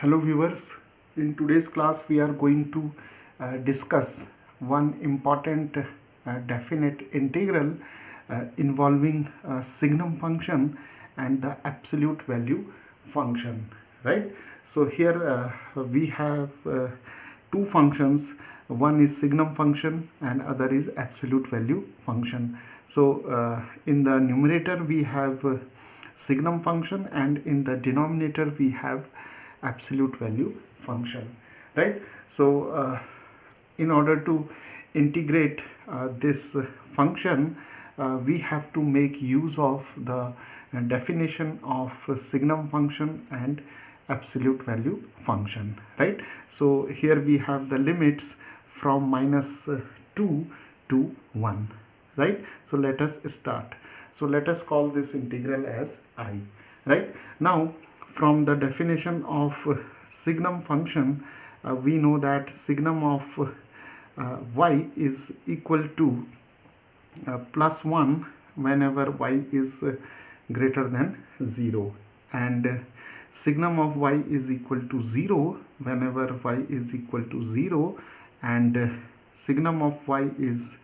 Hello viewers, in today's class we are going to discuss one important definite integral involving signum function and the absolute value function, right? So here we have two functions. One is signum function and other is absolute value function. So in the numerator we have signum function and in the denominator we have absolute value function, right? So in order to integrate this function, we have to make use of the definition of signum function and absolute value function, right? So here we have the limits from -2 to 1, right? So let us start. So let us call this integral as I, right? Now from the definition of signum function, we know that signum of y is equal to plus 1 whenever y is greater than 0, and signum of y is equal to 0 whenever y is equal to 0, and signum of y is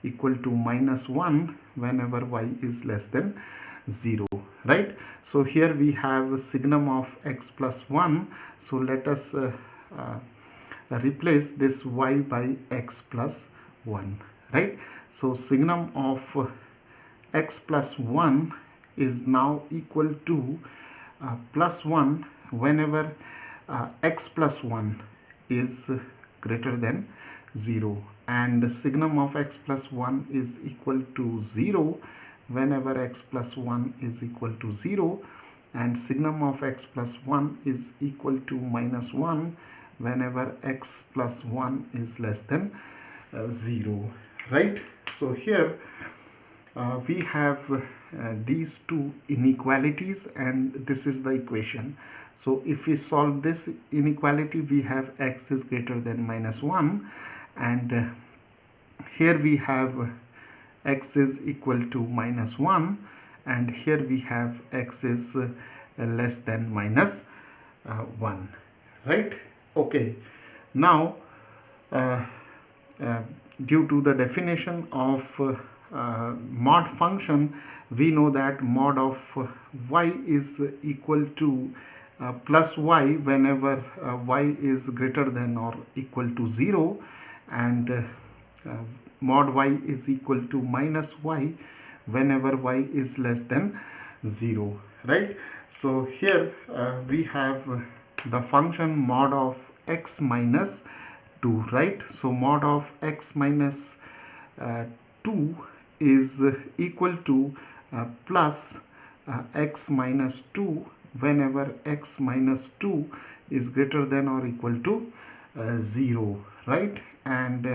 equal to -1 whenever y is less than 0, right? So here we have signum of x plus 1. So let us replace this y by x plus 1, right? So signum of x plus 1 is now equal to plus 1 whenever x plus 1 is greater than 0, and signum of x plus 1 is equal to 0 whenever x plus 1 is equal to 0, and signum of x plus 1 is equal to -1 whenever x plus 1 is less than 0, right? So here we have these two inequalities and this is the equation. So if we solve this inequality, we have x is greater than -1, and here we have x is equal to -1, and here we have x is less than -1, right? Okay, now due to the definition of mod function, we know that mod of y is equal to plus y whenever y is greater than or equal to 0, and mod y is equal to -y whenever y is less than 0, right? So here we have the function mod of x minus 2, right? So mod of x minus 2 is equal to plus x minus 2 whenever x minus 2 is greater than or equal to 0, right? And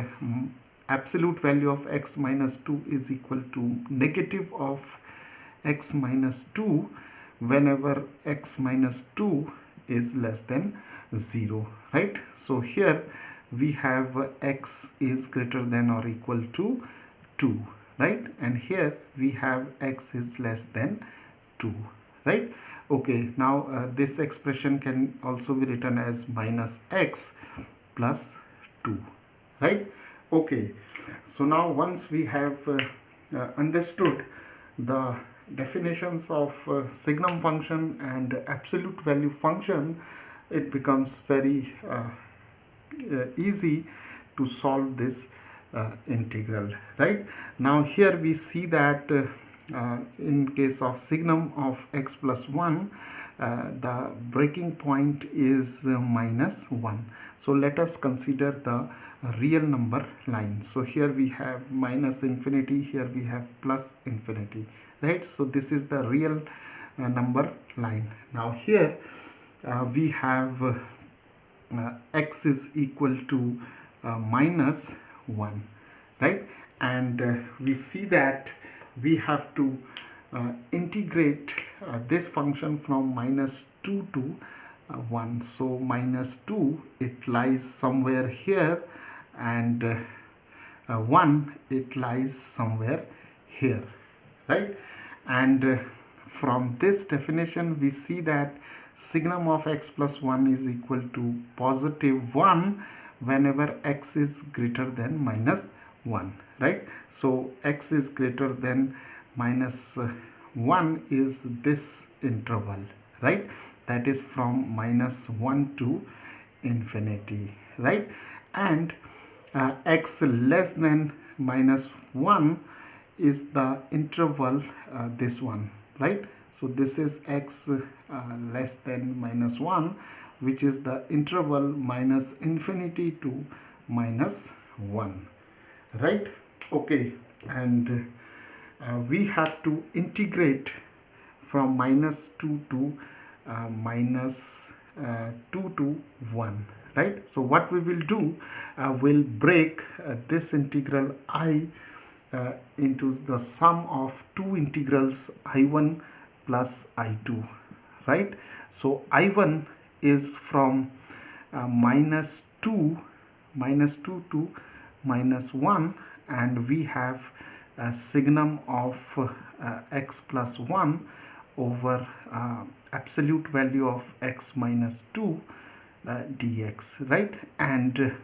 absolute value of x minus 2 is equal to negative of x minus 2 whenever x minus 2 is less than 0, right? So here we have x is greater than or equal to 2, right? And here we have x is less than 2, right? Okay, now this expression can also be written as -x plus 2, right? Okay, so now once we have understood the definitions of signum function and absolute value function, it becomes very easy to solve this integral, right? Now here we see that in case of signum of x plus 1, the breaking point is -1. So let us consider the real number line. So here we have -infinity, here we have +infinity, right? So this is the real number line. Now here we have x is equal to -1, right? And we see that we have to integrate this function from -2 to 1. So -2, it lies somewhere here, and 1, it lies somewhere here, right? And from this definition we see that signum of x plus 1 is equal to positive 1 whenever x is greater than minus 1, right? So x is greater than minus 1 is this interval, right? That is from minus 1 to infinity, right? And x less than minus 1 is the interval, this one, right? So this is x less than minus 1, which is the interval minus infinity to minus 1, right? Okay, and we have to integrate from minus 2 to minus 2 to 1, right? So what we will do, we'll break this integral I into the sum of two integrals I1 plus I2, right? So I1 is from minus 2 to minus 1, and we have a signum of x plus 1 over absolute value of x minus 2 dx, right? And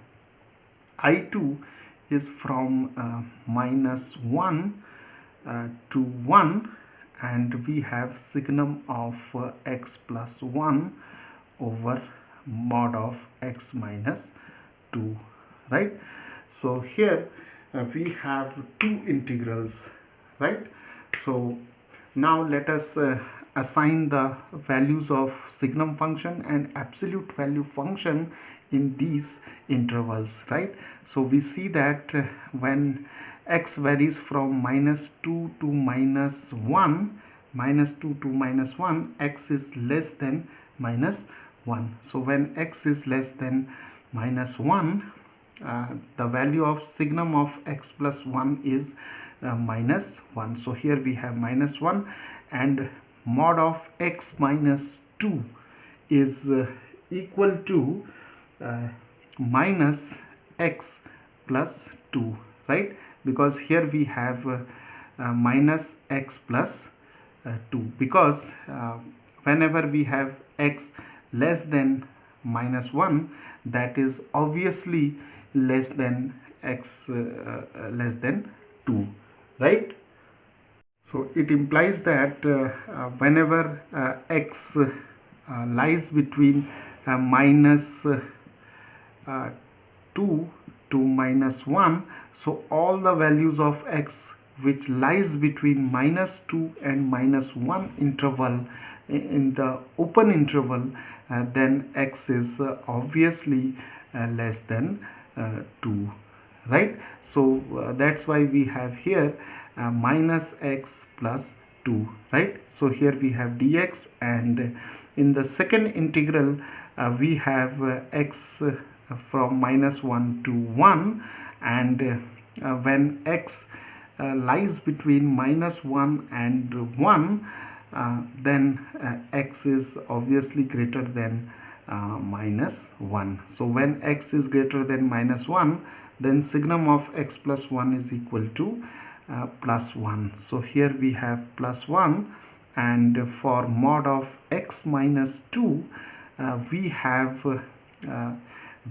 I2 is from minus 1 to 1, and we have signum of x plus 1 over mod of x minus 2, right? So here we have two integrals, right? So now let us assign the values of signum function and absolute value function in these intervals, right? So we see that when x varies from minus 2 to minus 1, x is less than minus 1. So when x is less than minus 1, the value of signum of x plus 1 is minus 1. So here we have minus 1, and mod of x minus 2 is equal to minus x plus 2, right? Because here we have minus x plus 2, because whenever we have x less than minus 1, that is obviously less than x less than 2, right? So it implies that whenever x lies between minus 2 to minus 1, so all the values of x which lies between minus 2 and minus 1 interval, in the open interval, then x is obviously less than 2, right? So that's why we have here minus x plus 2, right? So here we have dx, and in the second integral we have x from minus 1 to 1, and when x lies between minus 1 and 1, then x is obviously greater than minus 1. So when x is greater than minus 1, then signum of x plus 1 is equal to plus 1. So here we have plus 1, and for mod of x minus 2, we have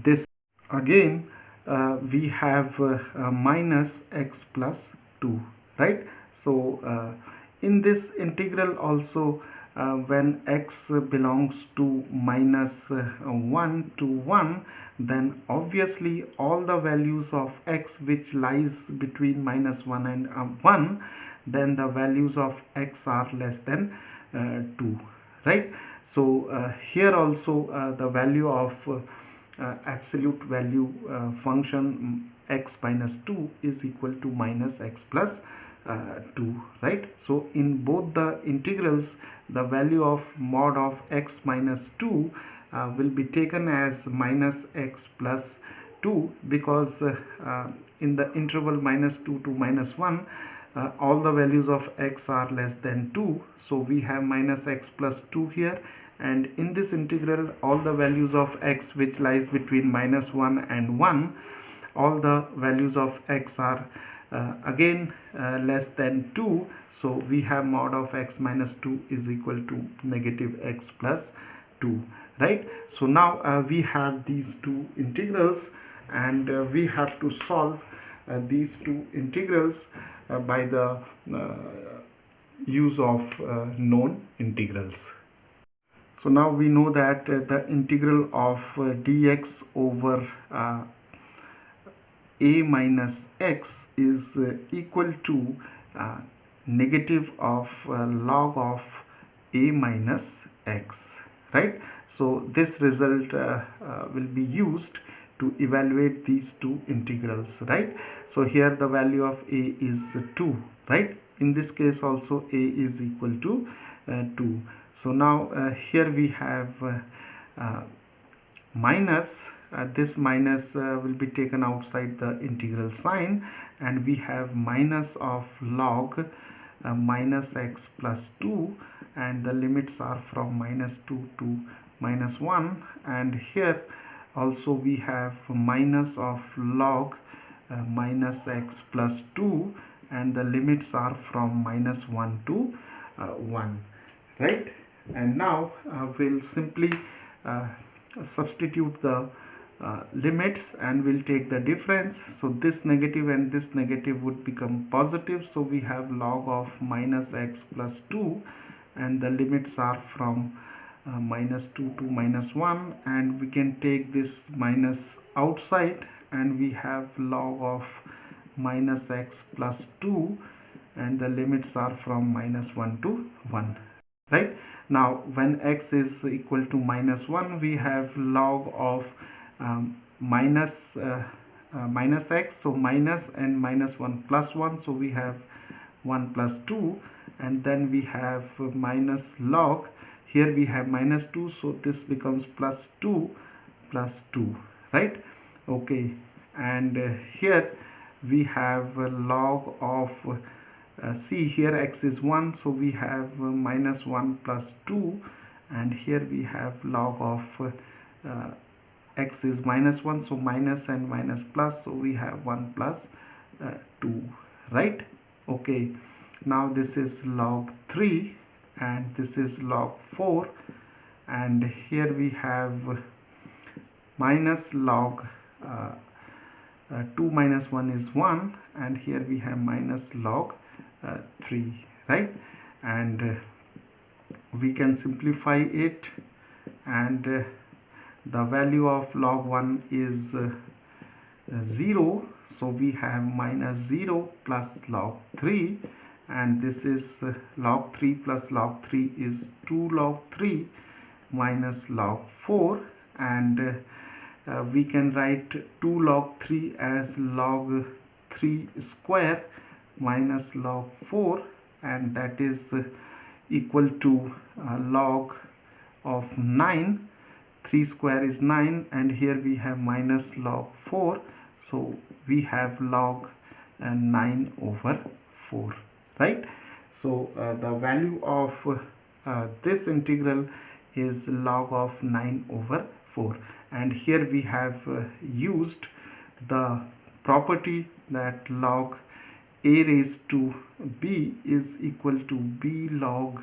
this again, we have minus x plus 2, right? So in this integral also, when x belongs to minus 1 to 1, then obviously all the values of x which lies between minus 1 and 1, then the values of x are less than 2, right? So here also the value of absolute value function x minus 2 is equal to minus x plus 2, right? So in both the integrals, the value of mod of x minus 2 will be taken as minus x plus 2, because in the interval minus 2 to minus 1, all the values of x are less than 2, so we have minus x plus 2 here. And in this integral, all the values of x which lies between minus 1 and 1, all the values of x are again less than 2, so we have mod of x minus 2 is equal to negative x plus 2, right? So now we have these two integrals, and we have to solve these two integrals by the use of known integrals. So now we know that the integral of dx over a minus x is equal to negative of log of a minus x, right? So this result will be used to evaluate these two integrals, right? So here the value of a is 2, right? In this case also a is equal to 2. So now here we have minus, this minus will be taken outside the integral sign, and we have minus of log minus x plus 2, and the limits are from minus 2 to minus 1, and here also we have minus of log minus x plus 2, and the limits are from minus 1 to 1, right? And now we'll simply substitute the limits, and we'll take the difference. So this negative and this negative would become positive, so we have log of minus x plus 2, and the limits are from minus 2 to minus 1, and we can take this minus outside, and we have log of minus x plus 2, and the limits are from minus 1 to 1, right? Now when x is equal to minus 1, we have log of minus x, so minus and minus 1 plus 1, so we have 1 plus 2, and then we have minus log, here we have minus 2, so this becomes plus 2, right? Okay, and here we have log of see, here x is 1, so we have minus 1 plus 2, and here we have log of x is minus 1, so minus and minus plus, so we have 1 plus 2, right? Okay, now this is log 3, and this is log 4, and here we have minus log 2 minus 1 is 1, and here we have minus log 3, right? And we can simplify it, and the value of log 1 is 0, so we have minus 0 plus log 3, and this is log 3 plus log 3 is 2 log 3 minus log 4, and we can write 2 log 3 as log 3 square minus log 4, and that is equal to log of 9. 3 square is 9, and here we have minus log 4, so we have log 9 over 4, right? So the value of this integral is log of 9 over 4, and here we have used the property that log a raised to b is equal to b log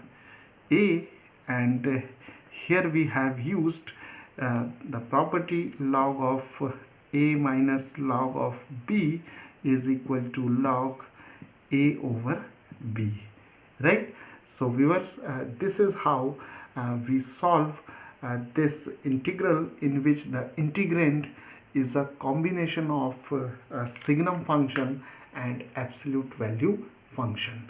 a, and here we have used the property log of a minus log of b is equal to log a over b, right? So viewers, this is how we solve this integral, in which the integrand is a combination of a signum function and absolute value function.